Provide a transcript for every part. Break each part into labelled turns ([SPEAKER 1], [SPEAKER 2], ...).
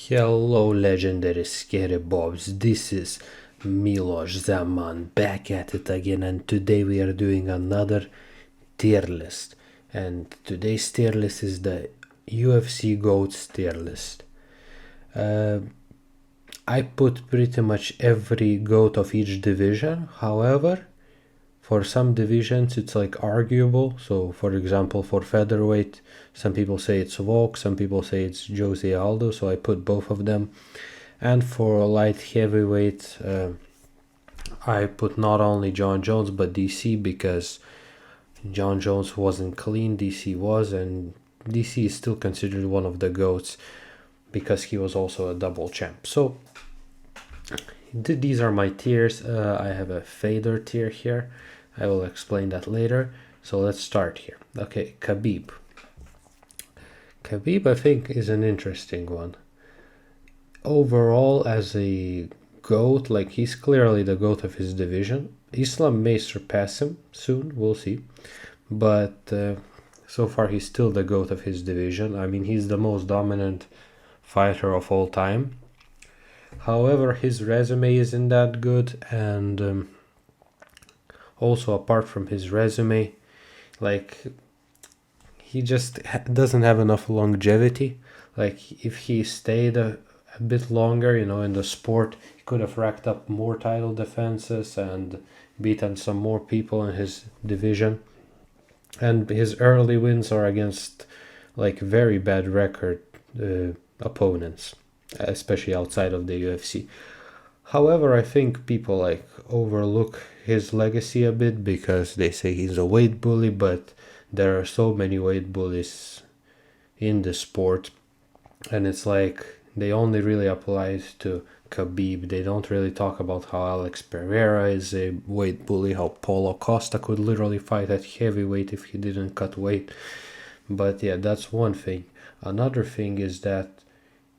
[SPEAKER 1] Hello legendary Scarybobs, this is Miloš Zaman back at it again, and today we are doing another tier list. And today's tier list is the UFC GOATs tier list. I put pretty much every GOAT of each division. However, for some divisions it's like arguable. So for example, for featherweight, some people say it's Volk, some people say it's Jose Aldo, so I put both of them. And for light heavyweight, I put not only John Jones but DC, because John Jones wasn't clean, DC was, and DC is still considered one of the GOATs because he was also a double champ. So these are my tiers. I have a Fader tier here. I will explain that later. So let's start here. Okay, Khabib. Khabib, I think, is an interesting one. Overall, as a GOAT, like, he's clearly the GOAT of his division. Islam may surpass him soon, we'll see. But so far, he's still the GOAT of his division. I mean, he's the most dominant fighter of all time. However, his resume isn't that good, and also apart from his resume, like, he just doesn't have enough longevity. Like, if he stayed a bit longer, in the sport, he could have racked up more title defenses and beaten some more people in his division. And his early wins are against, like, very bad record opponents, especially outside of the UFC. However, I think people overlook his legacy a bit because they say he's a weight bully, but there are so many weight bullies in the sport, and it's like they only really apply to Khabib. They don't really talk about how Alex Pereira is a weight bully, how Paulo Costa could literally fight at heavyweight if he didn't cut weight. But yeah, that's one thing. Another thing is that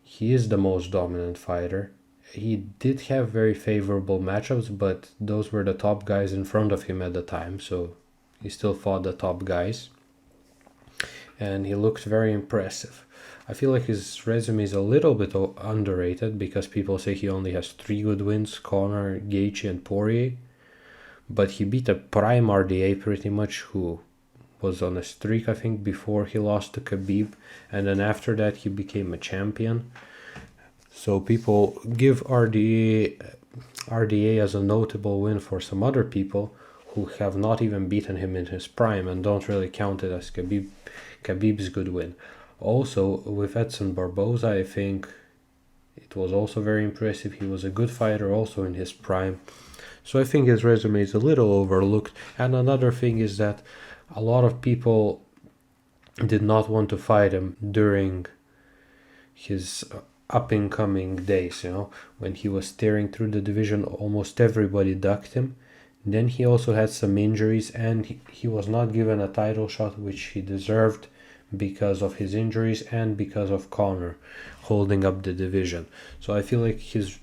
[SPEAKER 1] he is the most dominant fighter. He did have very favorable matchups, but those were the top guys in front of him at the time, so he still fought the top guys. And he looked very impressive. I feel like his resume is a little bit underrated because people say he only has 3 good wins, Conor, Gaethje, and Poirier. But he beat a prime RDA pretty much, who was on a streak, I think, before he lost to Khabib. And then after that, he became a champion. So people give RDA as a notable win for some other people who have not even beaten him in his prime and don't really count it as Khabib's good win. Also, with Edson Barboza, I think it was also very impressive. He was a good fighter also in his prime. So I think his resume is a little overlooked. And another thing is that a lot of people did not want to fight him during his up-and-coming days, when he was tearing through the division. Almost everybody ducked him. Then he also had some injuries, and he was not given a title shot, which he deserved because of his injuries and because of Conor holding up the division. So I feel like his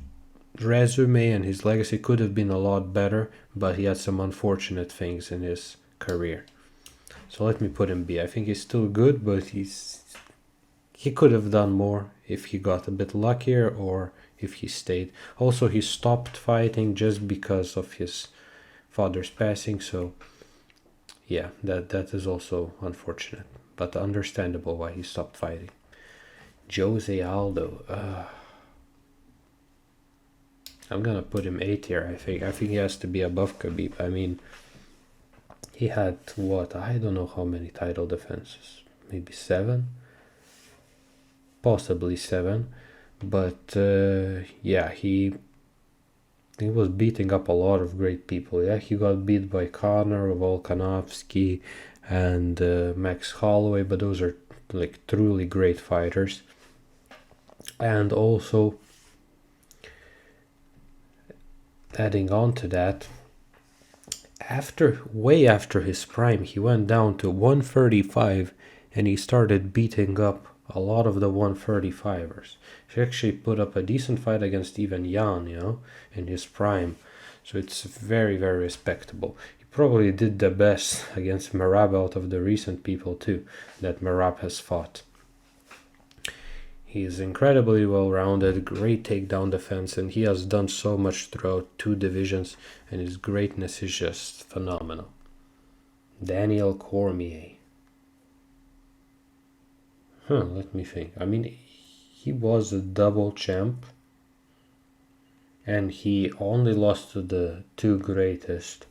[SPEAKER 1] resume and his legacy could have been a lot better, but he had some unfortunate things in his career. So let me put him B. I think he's still good, but he could have done more if he got a bit luckier or if he stayed. Also, he stopped fighting just because of his father's passing, so yeah, that is also unfortunate, but understandable why he stopped fighting. Jose Aldo, I'm gonna put him A tier. I think he has to be above Khabib. I mean, he had I don't know how many title defenses, maybe 7, possibly 7, but yeah, he was beating up a lot of great people. Yeah, he got beat by Conor, Volkanovski, and Max Holloway, but those are like truly great fighters. And also, adding on to that, way after his prime, he went down to 135 and he started beating up a lot of the 135ers. He actually put up a decent fight against even Jan, in his prime. So it's very, very respectable. He probably did the best against Merab out of the recent people too that Merab has fought. He is incredibly well-rounded, great takedown defense, and he has done so much throughout 2 divisions, and his greatness is just phenomenal. Daniel Cormier. Let me think. I mean, he was a double champ, and he only lost to the 2 greatest,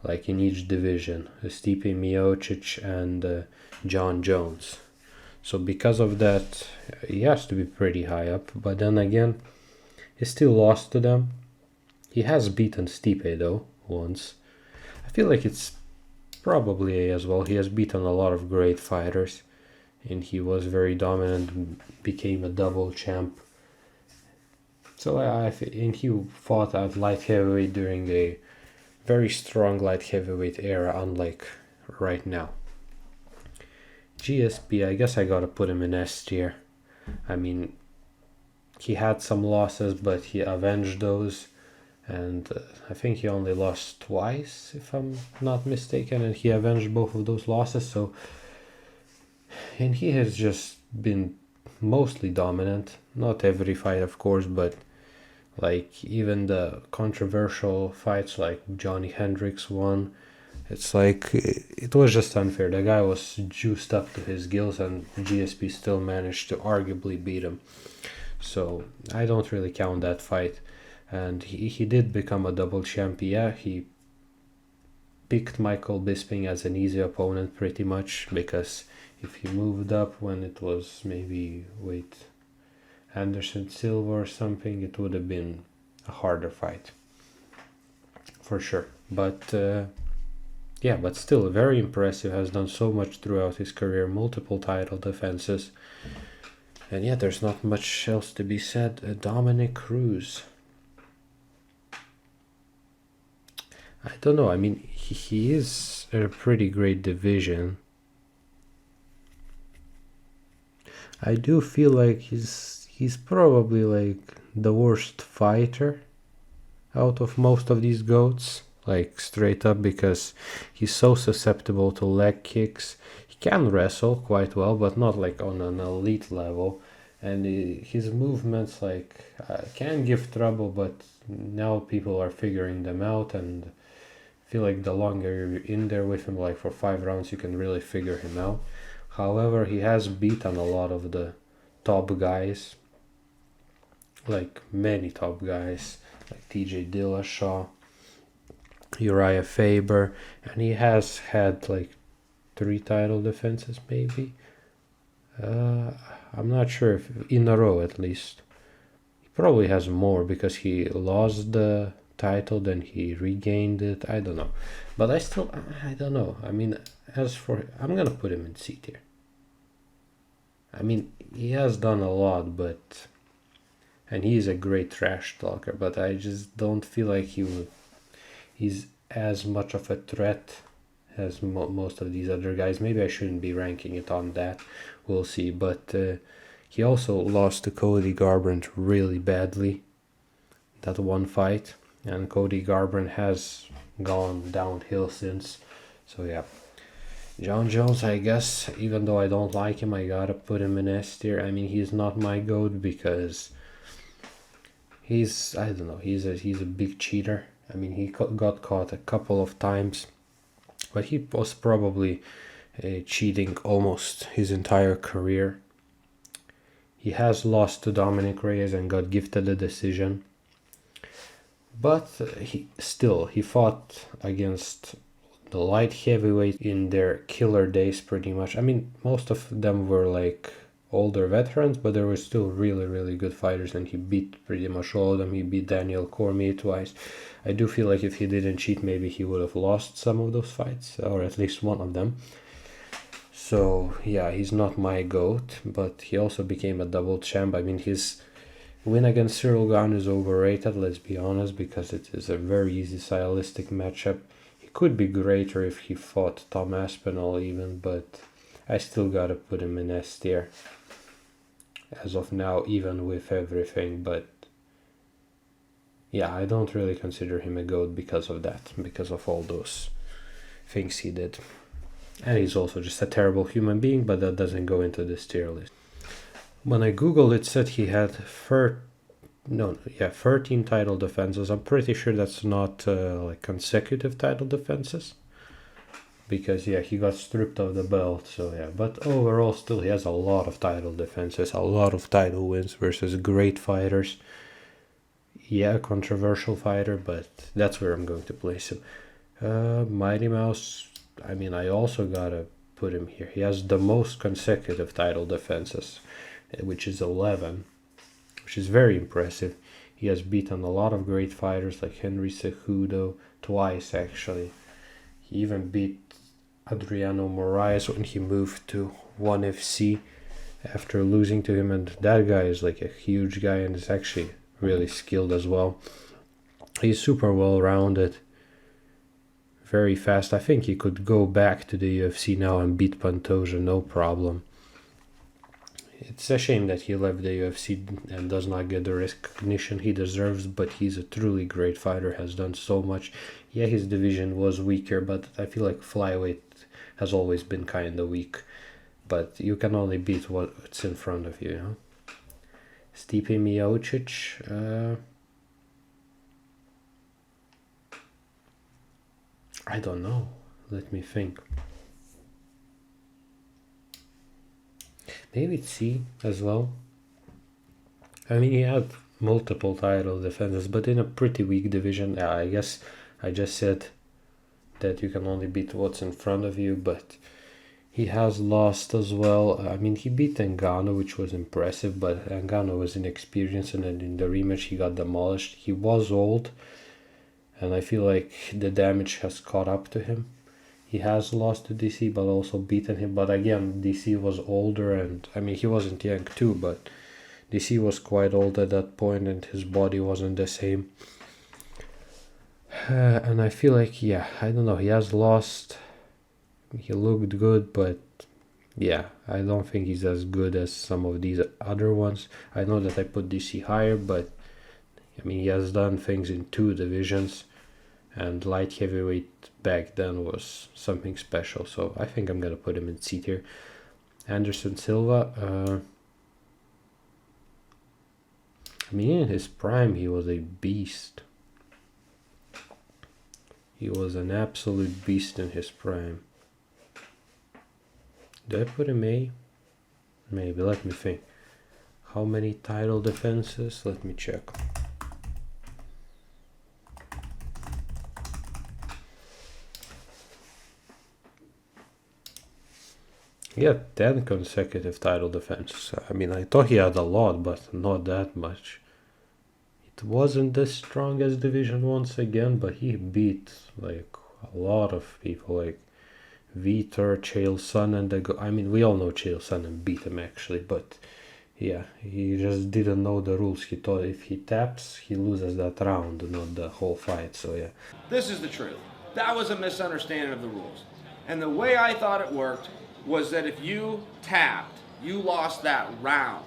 [SPEAKER 1] like in each division, Stipe Miocic and John Jones. So because of that, he has to be pretty high up. But then again, he still lost to them. He has beaten Stipe though, once. I feel like it's probably A as well. He has beaten a lot of great fighters, and he was very dominant and became a double champ. So and he fought at light heavyweight during a very strong light heavyweight era, unlike right now. GSP, I guess I gotta put him in S tier. I mean, he had some losses, but he avenged those, and I think he only lost twice, if I'm not mistaken, and he avenged both of those losses. So, and he has just been mostly dominant. Not every fight, of course, but like even the controversial fights like Johnny Hendricks won, it's like it was just unfair. The guy was juiced up to his gills, and GSP still managed to arguably beat him. So I don't really count that fight. And he did become a double champ. Yeah, he picked Michael Bisping as an easy opponent pretty much, because if he moved up when it was maybe Anderson Silva or something, it would have been a harder fight for sure. But yeah, but still very impressive. Has done so much throughout his career, multiple title defenses, and yeah, there's not much else to be said. Dominic Cruz. I don't know. I mean, he is a pretty great division. I do feel like he's probably like the worst fighter out of most of these GOATs, like straight up, because he's so susceptible to leg kicks. He can wrestle quite well, but not like on an elite level, and his movements like can give trouble, but now people are figuring them out, and I feel like the longer you're in there with him, like for 5 rounds, you can really figure him out. However, he has beaten a lot of the top guys, like many top guys, like TJ Dillashaw, Uriah Faber, and he has had like 3 title defenses maybe. I'm not sure if in a row at least. He probably has more because he lost the title, then he regained it. I don't know, but I don't know. I mean, as for I'm gonna put him in C tier. I mean, he has done a lot, and he is a great trash talker, but I just don't feel like he's as much of a threat as most of these other guys. Maybe I shouldn't be ranking it on that. We'll see. But he also lost to Cody Garbrandt really badly, that one fight. And Cody Garbrandt has gone downhill since. So yeah. John Jones, I guess, even though I don't like him, I gotta put him in S tier. I mean, he's not my GOAT because I don't know, he's a big cheater. I mean, he got caught a couple of times, but he was probably cheating almost his entire career. He has lost to Dominic Reyes and got gifted a decision, but he fought against the light heavyweight in their killer days pretty much. I mean, most of them were like older veterans, but there were still really, really good fighters, and he beat pretty much all of them. He beat Daniel Cormier twice. I do feel like if he didn't cheat, maybe he would have lost some of those fights, or at least one of them. So yeah, he's not my GOAT, but he also became a double champ. I mean, his win against Cyril Gane is overrated, let's be honest, because it is a very easy stylistic matchup. He could be greater if he fought Tom Aspinall even, but I still gotta put him in S tier as of now, even with everything. But yeah, I don't really consider him a GOAT because of that, because of all those things he did. And he's also just a terrible human being, but that doesn't go into this tier list. When I googled, it said he had 13 title defenses. I'm pretty sure that's not like consecutive title defenses, because yeah, he got stripped of the belt. So yeah, but overall, still he has a lot of title defenses, a lot of title wins versus great fighters. Yeah, controversial fighter, but that's where I'm going to place him. Mighty Mouse, I mean, I also gotta put him here. He has the most consecutive title defenses, which is 11, which is very impressive. He has beaten a lot of great fighters like Henry Cejudo twice, actually. He even beat Adriano Moraes when he moved to ONE FC after losing to him, and that guy is like a huge guy and is actually really skilled as well. He's super well rounded, very fast. I think he could go back to the UFC now and beat Pantoja no problem. It's a shame that he left the UFC and does not get the recognition he deserves, but he's a truly great fighter, has done so much. Yeah, his division was weaker, but I feel like flyweight has always been kind of weak. But you can only beat what's in front of you, you know? Stipe Miocic, I don't know. Let me think. Maybe it's C as well. I mean, he had multiple title defenses, but in a pretty weak division. Yeah, I guess I just said that you can only beat what's in front of you, but he has lost as well. I mean, he beat Ngannou, which was impressive, but Ngannou was inexperienced, and then in the rematch he got demolished. He was old, and I feel like the damage has caught up to him. He has lost to DC, but also beaten him. But again, DC was older, and I mean, he wasn't young too, but DC was quite old at that point, and his body wasn't the same. And I feel like, yeah, I don't know, he has lost. He looked good, but yeah, I don't think he's as good as some of these other ones. I know that I put DC higher, but I mean, he has done things in 2 divisions, and light heavyweight back then was something special. So I think I'm gonna put him in C tier. Anderson Silva, I mean, in his prime, he was a beast. He was an absolute beast in his prime. Do I put him A? Maybe, let me think. How many title defenses? Let me check. He had 10 consecutive title defenses. I mean, I thought he had a lot, but not that much. It wasn't the strongest division once again, but he beat like a lot of people, like Vitor, Chael Sonnen. I mean, we all know Chael Sonnen beat him actually, but yeah, he just didn't know the rules. He thought if he taps, he loses that round, not the whole fight. So yeah.
[SPEAKER 2] This is the truth. That was a misunderstanding of the rules. And the way I thought it worked was that if you tapped, you lost that round.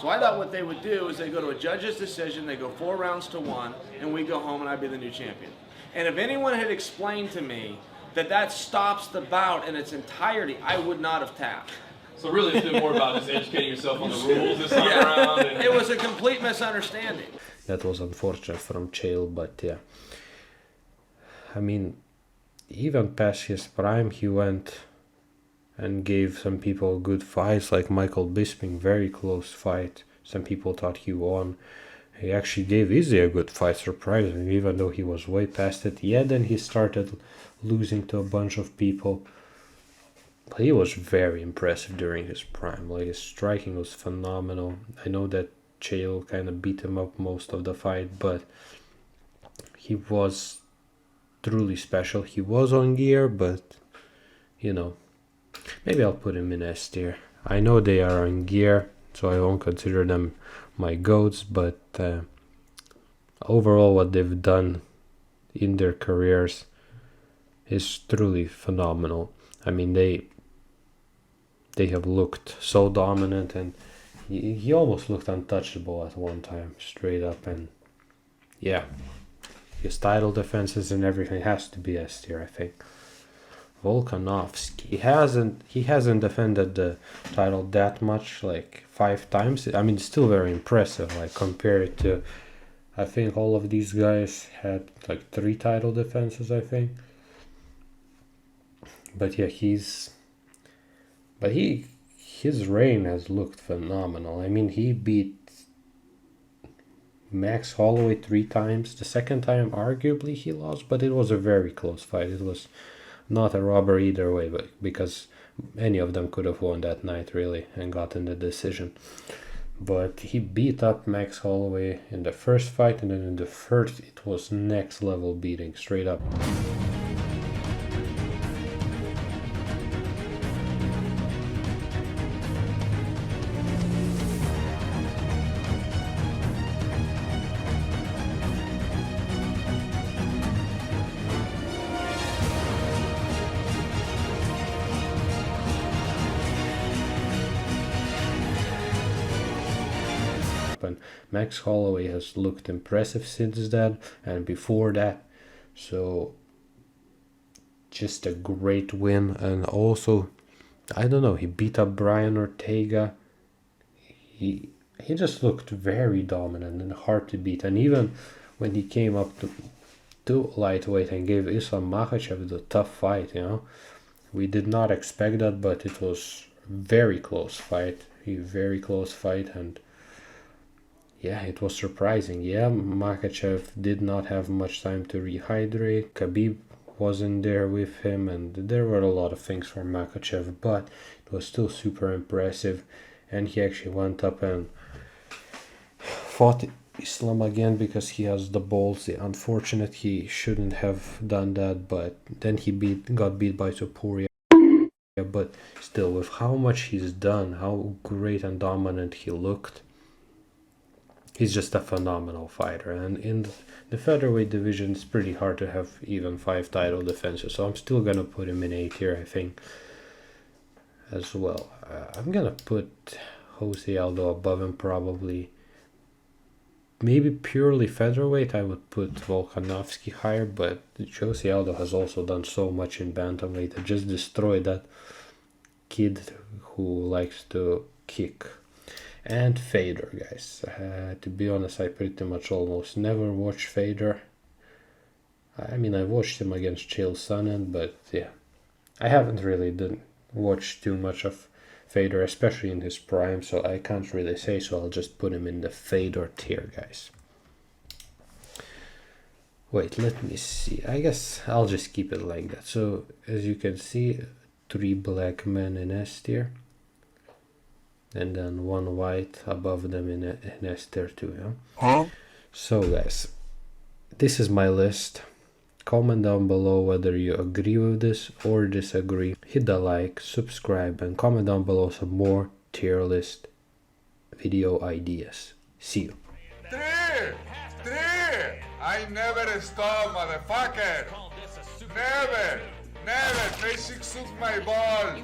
[SPEAKER 2] So I thought what they would do is they go to a judge's decision, they go 4 rounds to 1, and we go home and I'd be the new champion. And if anyone had explained to me that that stops the bout in its entirety, I would not have tapped.
[SPEAKER 3] So really it's been more about just educating yourself on the rules this time around. And
[SPEAKER 2] It was a complete misunderstanding.
[SPEAKER 1] That was unfortunate from Chael, but yeah. I mean, even past his prime, he went and gave some people good fights, like Michael Bisping, very close fight. Some people thought he won. He actually gave Izzy a good fight, surprisingly, even though he was way past it. Yeah, then he started losing to a bunch of people. But he was very impressive during his prime. Like, his striking was phenomenal. I know that Chael kind of beat him up most of the fight, but he was truly special. He was on gear, but, you know, maybe I'll put him in S tier. I know they are on gear, so I won't consider them my GOATs, but overall what they've done in their careers is truly phenomenal. I mean, they have looked so dominant, and he almost looked untouchable at one time, straight up, and yeah, his title defenses and everything has to be S tier, I think. Volkanovski, he hasn't defended the title that much, like 5 times. I mean, it's still very impressive, like compared to, I think all of these guys had like 3 title defenses, I think. But yeah, his reign has looked phenomenal. I mean, he beat Max Holloway 3 times. The second time, arguably, he lost, but it was a very close fight. It was not a robber either way, but because any of them could have won that night, really, and gotten the decision. But he beat up Max Holloway in the first fight, and then in the third, it was next level beating, straight up. And Max Holloway has looked impressive since then and before that, so just a great win. And also, I don't know, he beat up Brian Ortega. He just looked very dominant and hard to beat. And even when he came up to lightweight and gave Islam Makhachev the tough fight, we did not expect that, but it was very close fight, and yeah, it was surprising. Yeah, Makhachev did not have much time to rehydrate. Khabib wasn't there with him, and there were a lot of things for Makhachev, but it was still super impressive. And he actually went up and fought Islam again because he has the balls. Unfortunate, he shouldn't have done that, but then he got beat by Topuria. But still, with how much he's done, how great and dominant he looked, he's just a phenomenal fighter. And in the featherweight division, it's pretty hard to have even 5 title defenses. So I'm still gonna put him in A tier, I think, as well. I'm gonna put Jose Aldo above him probably. Maybe purely featherweight, I would put Volkanovski higher, but Jose Aldo has also done so much in bantamweight to just destroy that kid who likes to kick. And Fedor, guys. To be honest, I pretty much almost never watch Fedor. I mean, I watched him against Chael Sonnen, but yeah, I haven't really watched too much of Fedor, especially in his prime, so I can't really say, so I'll just put him in the Fedor tier, guys. Wait, let me see. I guess I'll just keep it like that. So, as you can see, 3 black men in S tier, and then 1 white above them in S tier too, So guys, this is my list. Comment down below whether you agree with this or disagree. Hit the like, subscribe, and comment down below some more tier list video ideas. See you.
[SPEAKER 4] 3! I never stop, motherfucker! Never! Basic suits my balls!